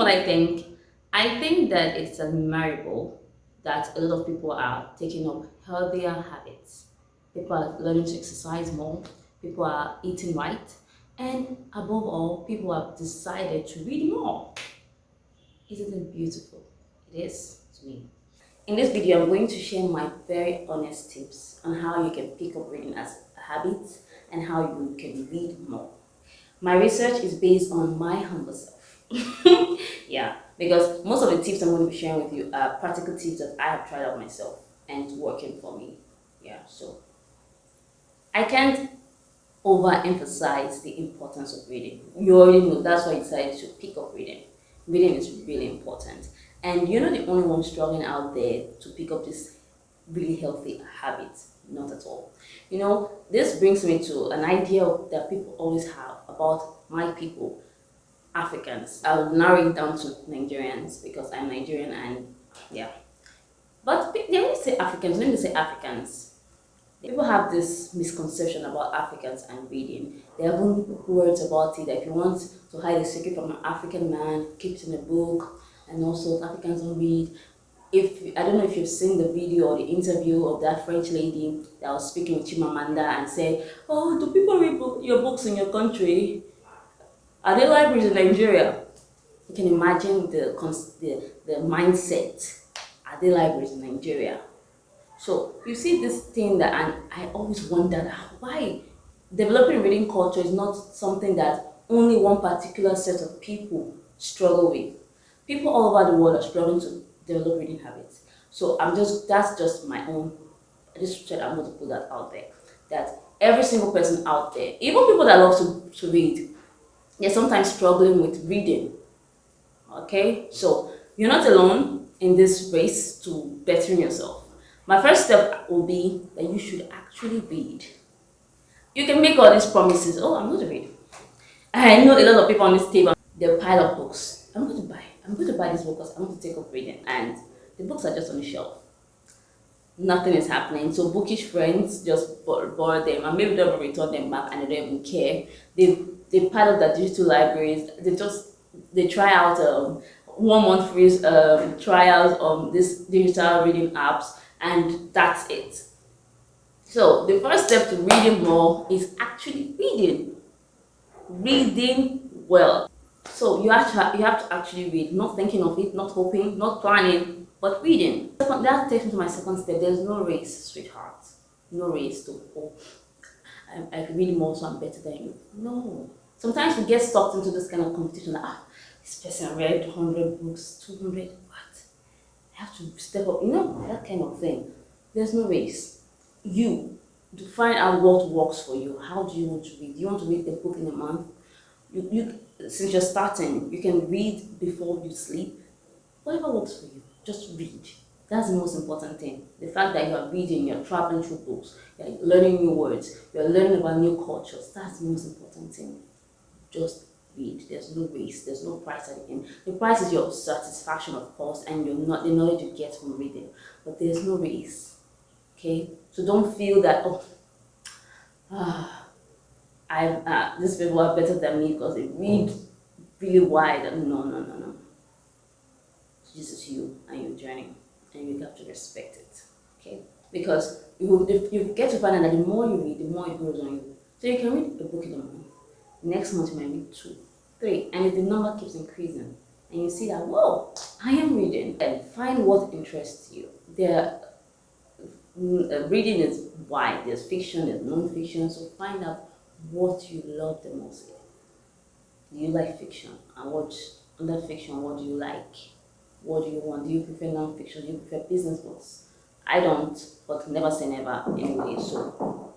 what I think? I think that it's admirable that a lot of people are taking up healthier habits. People are learning to exercise more, people are eating right, and above all, people have decided to read more. Isn't it beautiful? It is to me. In this video, I'm going to share my very honest tips on how you can pick up reading as a habit and how you can read more. My research is based on my humble self. Yeah, because most of the tips I'm going to be sharing with you are practical tips that I have tried out myself and it's working for me. Yeah, so I can't overemphasize the importance of reading. You already know that's why I decided to pick up reading. Reading is really important. And you're not the only one struggling out there to pick up this really healthy habit. Not at all. This brings me to an idea that people always have about my people, Africans. I'll narrow it down to Nigerians because I'm Nigerian and yeah. But they always say Africans, let me say Africans. People have this misconception about Africans and reading. They have words about it that if you want to hide a secret from an African man, keep it in a book, and also Africans don't read. If I don't know if you've seen the video or the interview of that French lady that was speaking with Chimamanda and said, "Oh, do people read your books in your country? Are there libraries in Nigeria?" You can imagine the mindset. Are there libraries in Nigeria? So you see this thing that, and I always wondered why developing reading culture is not something that only one particular set of people struggle with. People all over the world are struggling to develop reading habits. So that's just my own. I just said I'm going to put that out there. That every single person out there, even people that love to read, they're sometimes struggling with reading. Okay, so you're not alone in this race to bettering yourself. My first step will be that you should actually read. You can make all these promises. Oh, I'm going to read. I know a lot of people on this table, they'll pile up books. I'm going to buy this book because I want to take up reading. And the books are just on the shelf. Nothing is happening. So bookish friends just borrow them and maybe they'll return them back and they don't even care. They pile up their digital libraries. They try out 1 month free trials on this digital reading apps, and that's it. So the first step to reading more is actually reading well. So you have to actually read, not thinking of it, not hoping, not planning, but reading. That takes me to my second step. There's no race, sweetheart. No race to, oh, I can read more, so I'm better than you. No. Sometimes we get stuck into this kind of competition. Like, this person read 100 books, 200. What? I have to step up. That kind of thing. There's no race. You to find out what works for you. How do you want to read? Do you want to read a book in a month? You since you're starting, you can read before you sleep. Whatever works for you, just read. That's the most important thing. The fact that you are reading, you're traveling through books, you're learning new words, you're learning about new cultures. That's the most important thing. Just read. There's no race, there's no price at the end. The price is your satisfaction, of course, and the knowledge you get from reading. But there's no race. Okay? So don't feel that, these people are better than me because they read really wide. No. This is you and your journey, and you have to respect it. Okay? Because if you get to find out that the more you read, the more it grows on you. So you can read a book in a month. Next month you might read 2, 3, and if the number keeps increasing, and you see that, whoa, I am reading, and find what interests you. Reading is wide. There's fiction, there's non-fiction. So find out what you love the most. Do you like fiction? And what under fiction? What do you like? What do you want? Do you prefer non-fiction? Do you prefer business books? I don't, but never say never anyway. So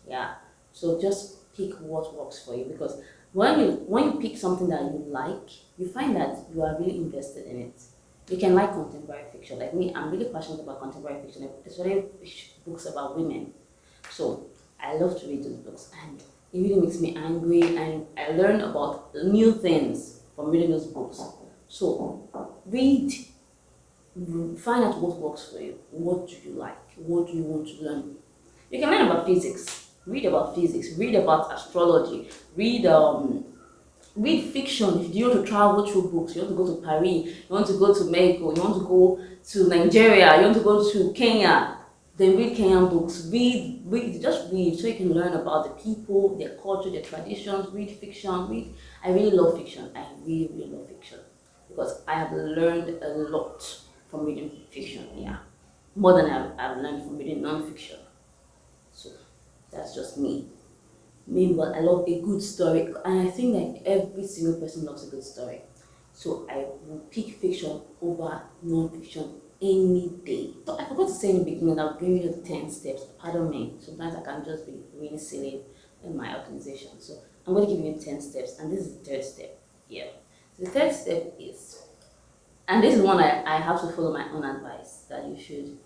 yeah. So just pick what works for you, because when you pick something that you like, you find that you are really invested in it. You can like contemporary fiction. Like me, I'm really passionate about contemporary fiction, especially books about women. So I love to read those books, and it really makes me angry, and I learn about new things from reading those books. So read, find out what works for you. What do you like? What do you want to learn? You can learn about physics. Read about physics. Read about astrology. Read Read fiction. If you want to travel through books, you want to go to Paris, you want to go to Mexico, you want to go to Nigeria, you want to go to Kenya, then read Kenyan books. Just read so you can learn about the people, their culture, their traditions. Read fiction. I really love fiction. I really, really love fiction because I have learned a lot from reading fiction. Yeah, more than I've learned from reading non-fiction. So that's just me. Meanwhile, I love a good story, and I think that every single person loves a good story. So I will pick fiction over non-fiction any day. So I forgot to say in the beginning, I'll give you the 10 steps. Pardon me. Sometimes I can just be really silly in my organization. So I'm going to give you 10 steps, and this is the third step. Yeah. So the third step is, and this is one I have to follow my own advice, that you should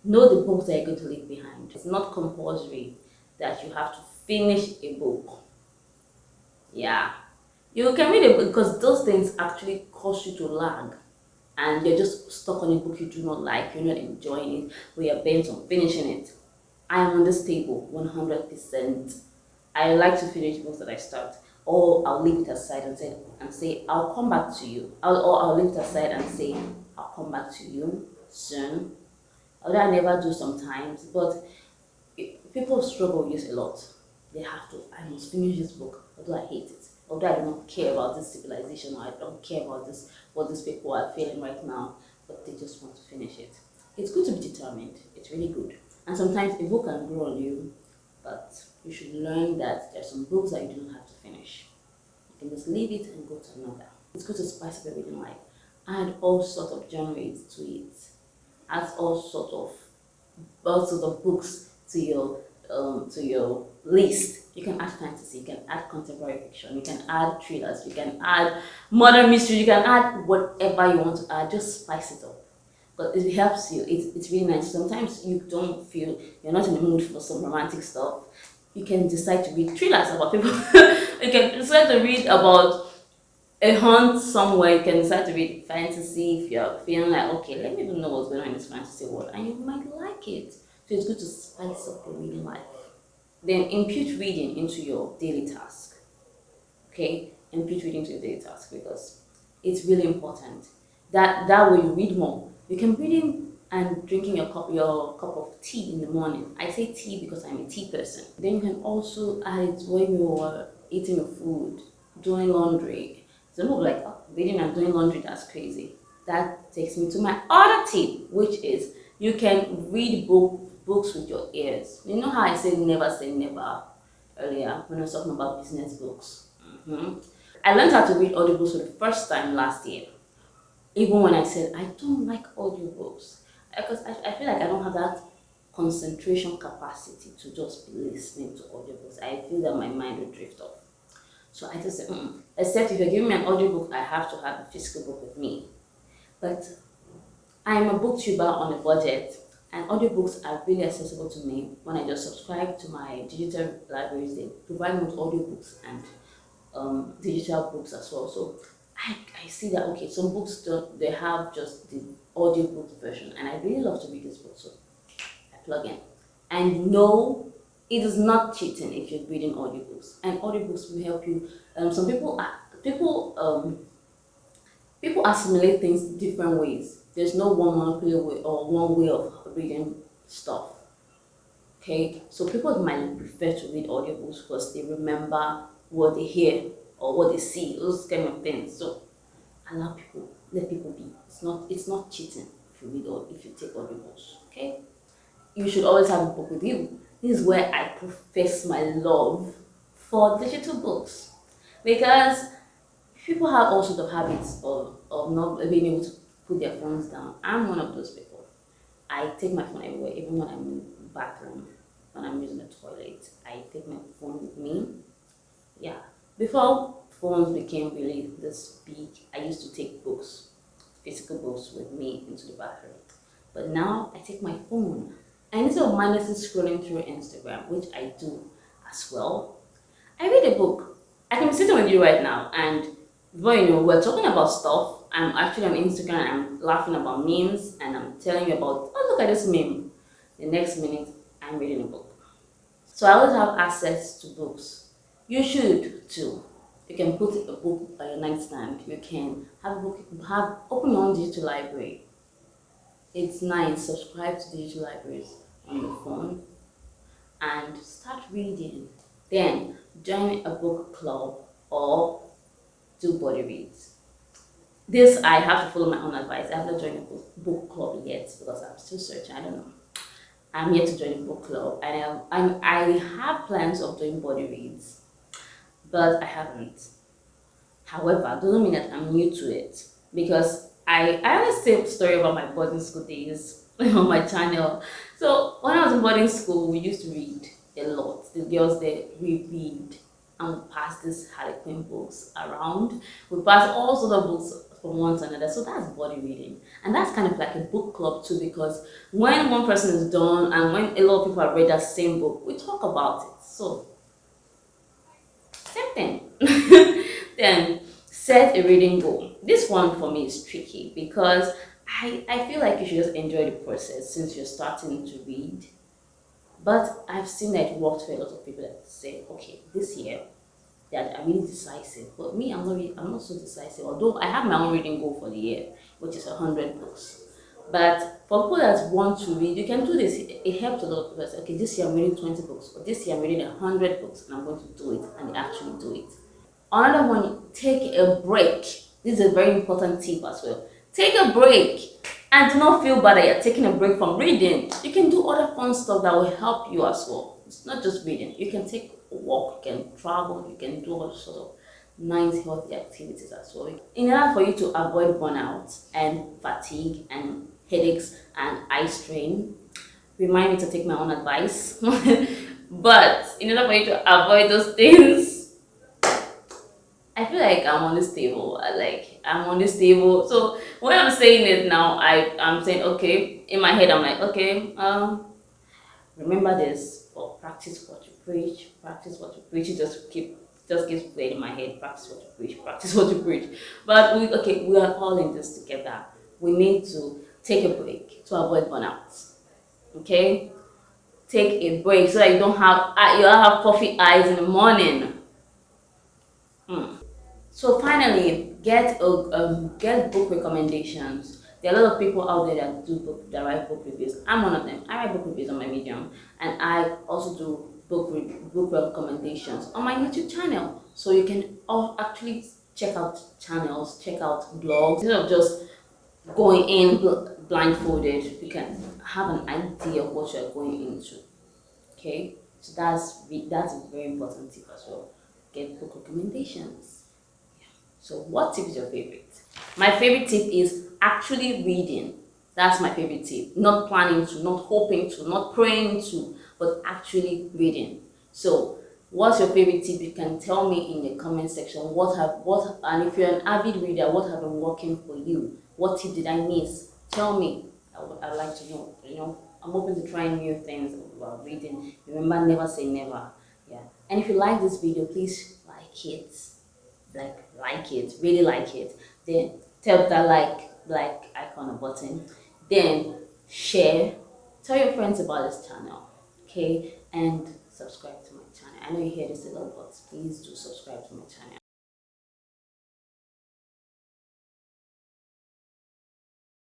know the books that you're going to leave behind. It's not compulsory that you have to finish a book. Yeah. You can read a book because those things actually cause you to lag, and you're just stuck on a book you do not like, you're not enjoying it, but you're bent on finishing it. I am on this table 100%. I like to finish books that I start, or I'll leave it aside and say I'll come back to you. I'll leave it aside and say I'll come back to you soon. Although I never do sometimes, but people struggle with this a lot. They have to, I must finish this book, although I hate it. Although I do not care about this civilization, or I don't care about this, what these people are feeling right now, but they just want to finish it. It's good to be determined. It's really good. And sometimes a book can grow on you, but you should learn that there are some books that you do not have to finish. You can just leave it and go to another. It's good to spice up your reading life. Add all sorts of genres to it. Add all sorts of books to your list. You can add fantasy, you can add contemporary fiction, you can add thrillers, you can add modern mystery, you can add whatever you want to add. Just spice it up. But it helps you. It's really nice. Sometimes you don't feel, you're not in the mood for some romantic stuff. You can decide to read thrillers about people. You can decide to read about a hunt somewhere. You can decide to read fantasy if you're feeling like, okay, let me even know what's going on in this fantasy world, and you might like it. So it's good to spice up your reading life. Then impute reading into your daily task. Okay, impute reading to your daily task because it's really important. That way you read more. You can be reading and drinking your cup of tea in the morning. I say tea because I'm a tea person. Then you can also add it when you're eating your food, doing laundry. Some people are like, oh, reading and doing laundry, that's crazy. That takes me to my other tip, which is you can read books with your ears. You know how I said never say never earlier when I was talking about business books? I learned how to read audiobooks for the first time last year. Even when I said I don't like audiobooks, because I feel like I don't have that concentration capacity to just be listening to audiobooks. I feel that my mind will drift off. So I just said, except if you're giving me an audiobook, I have to have a physical book with me. But I'm a booktuber on a budget, and audiobooks are really accessible to me when I just subscribe to my digital libraries. They provide me with audiobooks and digital books as well. So I see that, okay, some books they have just the audiobook version, and I really love to read this book, so I plug in. And no, it is not cheating if you're reading audiobooks, and audiobooks will help you. Some people assimilate things different ways. There's no one monocular way or one way of reading stuff. Okay, so people might prefer to read audiobooks because they remember what they hear or what they see, those kind of things. So let people be. It's not cheating if you read or if you take audiobooks. Okay, you should always have a book with you. This is where I profess my love for digital books, because people have all sorts of habits of not being able to put their phones down. I'm one of those people. I take my phone everywhere, even when I'm in the bathroom, when I'm using the toilet. I take my phone with me. Yeah. Before phones became really this big, I used to take physical books with me into the bathroom. But now I take my phone. And instead of mindlessly scrolling through Instagram, which I do as well, I read a book. I can be sitting with you right now, and before you know, we're talking about stuff. I'm actually on Instagram, I'm laughing about memes, and I'm telling you about, oh, look at this meme. The next minute, I'm reading a book. So I always have access to books. You should too. You can put a book by your nightstand. You can have a book, open your own digital library. It's nice. Subscribe to digital libraries on your phone and start reading. Then join a book club or do body reads. This I have to follow my own advice. I have not joined a book club yet because I'm still searching. I don't know. I'm yet to join a book club, and I have plans of doing body reads, but I haven't. However, doesn't mean that I'm new to it because I always say a story about my boarding school days on my channel. So when I was in boarding school, we used to read a lot. The girls there, we read and we pass these Harlequin books around. We pass all sorts of books from one to another. So that's body reading. And that's kind of like a book club too, because when one person is done and when a lot of people have read that same book, we talk about it. So same thing. Then set a reading goal. This one for me is tricky because I feel like you should just enjoy the process since you're starting to read. But I've seen that it worked for a lot of people that say, okay, this year that I'm really decisive. But me, I'm not so decisive. Although I have my own reading goal for the year, which is 100 books. But for people that want to read, you can do this. It helps a lot of people say, okay, this year I'm reading 20 books, or this year I'm reading 100 books, and I'm going to do it, and they actually do it. Another one, take a break. This is a very important tip as well. Take a break and do not feel bad that you're taking a break from reading. You can do other fun stuff that will help you as well. It's not just reading. You can take a walk, you can travel, you can do all sorts of nice healthy activities as well. In order for you to avoid burnout and fatigue and headaches and eye strain, remind me to take my own advice. But in order for you to avoid those things, I feel like I'm on this table. I'm on this table. So when I'm saying it now, I'm saying okay. In my head, I'm like, okay, remember this, or practice what you preach. Practice what you preach. It just keeps playing in my head. Practice what you preach. Practice what you preach. But we are all in this together. We need to take a break to avoid burnout. Okay, take a break so that you don't have puffy eyes in the morning. So finally, get book recommendations. There are a lot of people out there that write book reviews. I'm one of them. I write book reviews on my Medium, and I also do book recommendations on my YouTube channel. So you can all actually check out channels, check out blogs instead of just going in blindfolded. You can have an idea of what you're going into. Okay, so that's a very important tip as well. Get book recommendations. So what tip is your favorite? My favorite tip is actually reading. That's my favorite tip. Not planning to, not hoping to, not praying to, but actually reading. So what's your favorite tip? You can tell me in the comment section and if you're an avid reader, what have been working for you? What tip did I miss? Tell me. I'd like to know. I'm open to trying new things while reading. Remember, never say never. Yeah. And if you like this video, please like it. Like it, really like it. Then tap that like icon or button. Then share. Tell your friends about this channel. Okay? And subscribe to my channel. I know you hear this a lot, but please do subscribe to my channel.